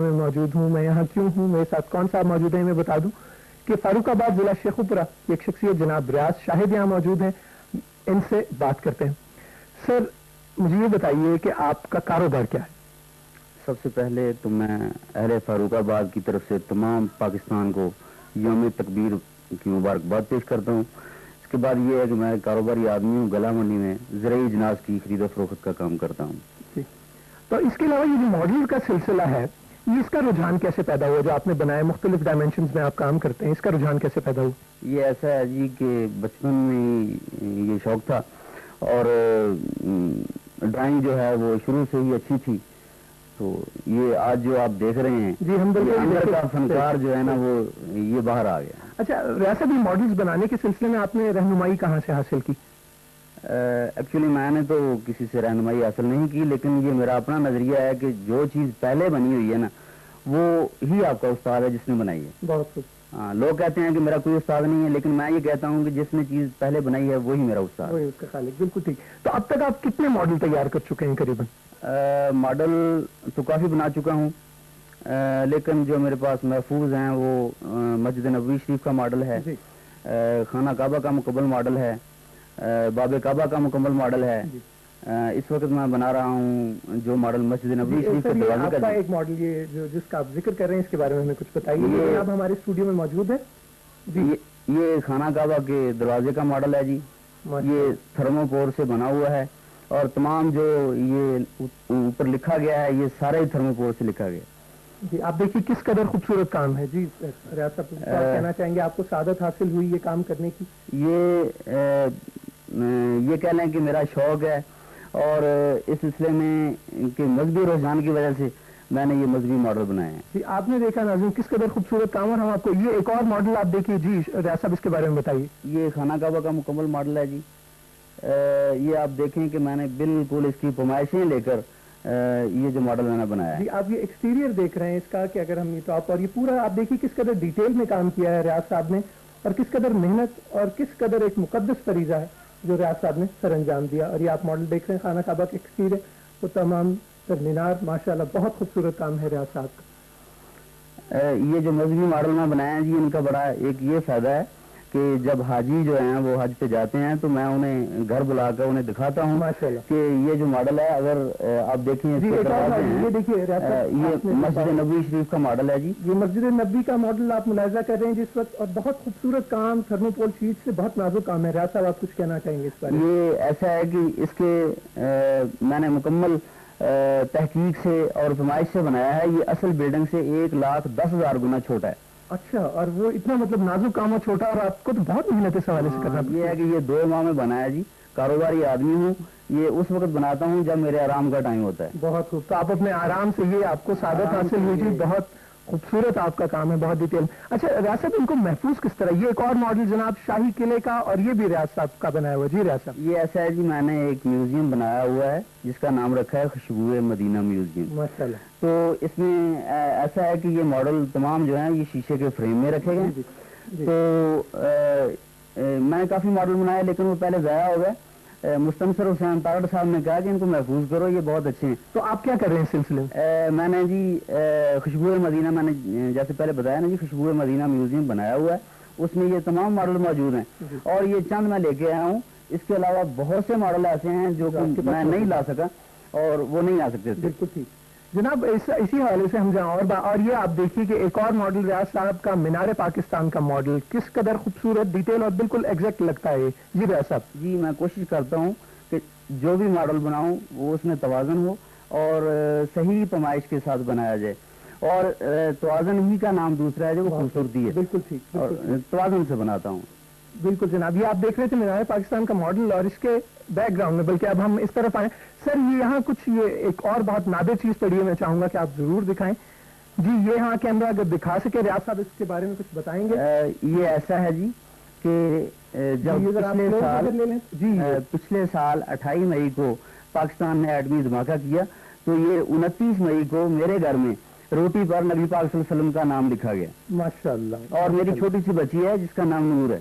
میں موجود ہوں. میں یہاں کیوں ہوں, میرے ساتھ کون صاحب موجود ہیں, میں بتا دوں کہ فاروق آباد ضلع شیخوپورہ کی ایک شخصیت جناب ریاض شاہد یہاں موجود ہیں. ان سے بات کرتے ہیں. سر مجھے یہ بتائیے کہ آپ کا کاروبار کیا ہے؟ سب سے پہلے تو میں اہل فاروق آباد کی طرف سے تمام پاکستان کو یوم تکبیر کی مبارکباد پیش کرتا ہوں. اس کے بعد یہ ہے کہ میں کاروباری آدمی ہوں, گلا منڈی میں زرعی اجناس کی خرید و فروخت کا کام کرتا ہوں. تو اس کے علاوہ یہ جو ماڈل کا سلسلہ ہے, یہ اس کا رجحان کیسے پیدا ہوا؟ جو آپ نے بنائے مختلف ڈائمینشنز میں آپ کام کرتے ہیں, اس کا رجحان کیسے پیدا ہوا؟ یہ ایسا ہے جی کہ بچپن میں یہ شوق تھا اور ڈرائنگ جو ہے وہ شروع سے ہی اچھی تھی. تو یہ آج جو آپ دیکھ رہے ہیں جی, ہم اندر کا فنکار جو ہے نا وہ یہ باہر آ گیا. اچھا, ریاست یہ ماڈلز بنانے کے سلسلے میں آپ نے رہنمائی کہاں سے حاصل کی؟ ایکچولی میں نے تو کسی سے رہنمائی حاصل نہیں کی, لیکن یہ میرا اپنا نظریہ ہے کہ جو چیز پہلے بنی ہوئی ہے نا وہ ہی آپ کا استاد ہے جس نے بنائی ہے. بہت خوب. ہاں, لوگ کہتے ہیں کہ میرا کوئی استاد نہیں ہے, لیکن میں یہ کہتا ہوں کہ جس نے چیز پہلے بنائی ہے وہی میرا استاد, وہی اس کا خالق. بالکل ٹھیک. تو اب تک آپ کتنے ماڈل تیار کر چکے ہیں قریباً؟ ماڈل تو کافی بنا چکا ہوں, لیکن جو میرے پاس محفوظ ہیں وہ مسجد نبوی شریف کا ماڈل ہے, خانہ کعبہ کا مکمل ماڈل ہے, باب کعبہ کا مکمل ماڈل ہے. اس وقت میں بنا رہا ہوں جو ماڈل مسجد نبوی شریف کے دروازے کا ایک ماڈل یہ جس کا آپ ذکر کر رہے ہیں, اس کے بارے میں ہمیں کچھ بتائیے. یہ آپ ہمارے اسٹوڈیو میں موجود ہیں جی. یہ خانہ کعبہ کے دروازے کا ماڈل ہے جی. یہ تھرموپور سے بنا ہوا ہے اور تمام جو یہ اوپر لکھا گیا ہے یہ سارے تھرموپور سے لکھا گیا. جی, آپ دیکھیے کس قدر خوبصورت کام ہے. جی ریاض صاحب کہنا چاہیں گے آپ کو سعادت حاصل ہوئی یہ کام کرنے کی؟ یہ کہہ لیں کہ میرا شوق ہے, اور اس سلسلے میں کہ مذہبی رجحان کی وجہ سے میں نے یہ مذہبی ماڈل بنائے ہیں. جی, آپ نے دیکھا ناظرین کس قدر خوبصورت کام, اور ہم آپ کو یہ ایک اور ماڈل آپ دیکھیے. جی ریاض صاحب اس کے بارے میں بتائیے. یہ خانہ کعبہ کا مکمل ماڈل ہے جی. یہ آپ دیکھیں کہ میں نے بالکل اس کی پیمائشیں لے کر یہ جو ماڈل میں نے بنایا ہے. جی, آپ یہ ایکسٹیریئر دیکھ رہے ہیں اس کا کہ اگر ہم یہ ٹاپ, اور یہ پورا آپ دیکھیے کس قدر ڈیٹیل میں کام کیا ہے ریاض صاحب نے, اور کس قدر محنت اور کس قدر ایک مقدس فریضہ ہے جو ریاض صاحب نے سر انجام دیا. اور یہ آپ ماڈل دیکھ رہے ہیں خانہ کعبہ کے ایکسٹیریئر, وہ تمام تر مینار ماشاءاللہ بہت خوبصورت کام ہے ریاض صاحب کا. یہ جو مذہبی ماڈل میں بنایا ہے جی, ان کا بڑا ایک یہ فائدہ ہے کہ جب حاجی جو ہیں وہ حج پہ جاتے ہیں تو میں انہیں گھر بلا کر انہیں دکھاتا ہوں کہ یہ جو ماڈل ہے, اگر آپ دیکھیں یہ دیکھیے یہ مسجد نبوی شریف کا ماڈل ہے جی. یہ مسجد نبوی کا ماڈل آپ ملاحظہ کر رہے ہیں جس وقت, اور بہت خوبصورت کام, تھرموپول شیٹ سے بہت نازک کام ہے. ریاض صاحب آپ کچھ کہنا چاہیں گے اس بارے میں؟ یہ ایسا ہے کہ اس کے میں نے مکمل تحقیق سے اور پیمائش سے بنایا ہے. یہ اصل بلڈنگ سے 1,10,000 گنا چھوٹا ہے. اچھا, اور وہ اتنا مطلب نازک کام ہے, چھوٹا, اور آپ کو تو بہت محنت اس حوالے سے کرنا. یہ ہے کہ یہ 2 ماہ میں بنایا جی. کاروباری آدمی ہوں, یہ اس وقت بناتا ہوں جب میرے آرام کا ٹائم ہوتا ہے. بہت خوب. تو آپ اپنے آرام سے, یہ آپ کو سعادت حاصل ہوئی جی. بہت خوبصورت آپ کا کام ہے, بہت ڈیٹیل. اچھا ریاض صاحب ان کو محفوظ کس طرح؟ یہ ایک اور ماڈل جناب شاہی قلعے کا, اور یہ بھی ریاض صاحب کا بنایا ہوا. جی ریاض صاحب. یہ ایسا ہے جی, میں نے ایک میوزیم بنایا ہوا ہے جس کا نام رکھا ہے خوشبو مدینہ میوزیم. ماشاءاللہ. تو اس میں ایسا ہے کہ یہ ماڈل تمام جو ہیں یہ شیشے کے فریم میں رکھے گئے. تو میں نے کافی ماڈل بنائے لیکن وہ پہلے ضائع ہو گئے. مستنصر حسین تارڑ صاحب نے کہا کہ ان کو محفوظ کرو, یہ بہت اچھے ہیں. تو آپ کیا کر رہے ہیں اس سلسلے میں؟ میں نے جی خوشبو مدینہ, میں نے جیسے پہلے بتایا نا جی, خوشبو مدینہ میوزیم بنایا ہوا ہے. اس میں یہ تمام ماڈل موجود ہیں, اور یہ چند میں لے کے آیا ہوں. اس کے علاوہ بہت سے ماڈل ایسے ہیں جو میں نہیں لا سکا اور وہ نہیں آ سکتے. بالکل ٹھیک جناب. اسی حوالے سے ہم جائیں اور یہ آپ دیکھیے کہ ایک اور ماڈل ریاض صاحب کا مینار پاکستان کا ماڈل, کس قدر خوبصورت, ڈیٹیل اور بالکل ایگزیکٹ لگتا ہے. جی ریاض صاحب. جی, میں کوشش کرتا ہوں کہ جو بھی ماڈل بناؤں وہ اس میں توازن ہو اور صحیح پیمائش کے ساتھ بنایا جائے, اور توازن ہی کا نام دوسرا ہے جو خوبصورتی ہے. بالکل ٹھیک. اور توازن سے بناتا ہوں. بالکل جناب. یہ آپ دیکھ رہے تھے مینار پاکستان کا ماڈل, اور اس کے بیک گراؤنڈ میں, بلکہ اب ہم اس طرف آئیں. سر یہ یہاں کچھ یہ ایک اور بہت نادر چیز پڑی ہے, میں چاہوں گا کہ آپ ضرور دکھائیں. جی یہ یہاں کیمرہ اگر دکھا سکے ریاض صاحب, اس کے بارے میں کچھ بتائیں گے؟ یہ ایسا ہے جی کہ جب پچھلے سال 28 مئی کو پاکستان نے ایٹمی دھماکہ کیا تو یہ 29 مئی کو میرے گھر میں روٹی پر نبی پاک صلی اللہ علیہ وسلم کا نام لکھا گیا. ماشاءاللہ. اور میری چھوٹی سی بچی ہے جس کا نام نور ہے.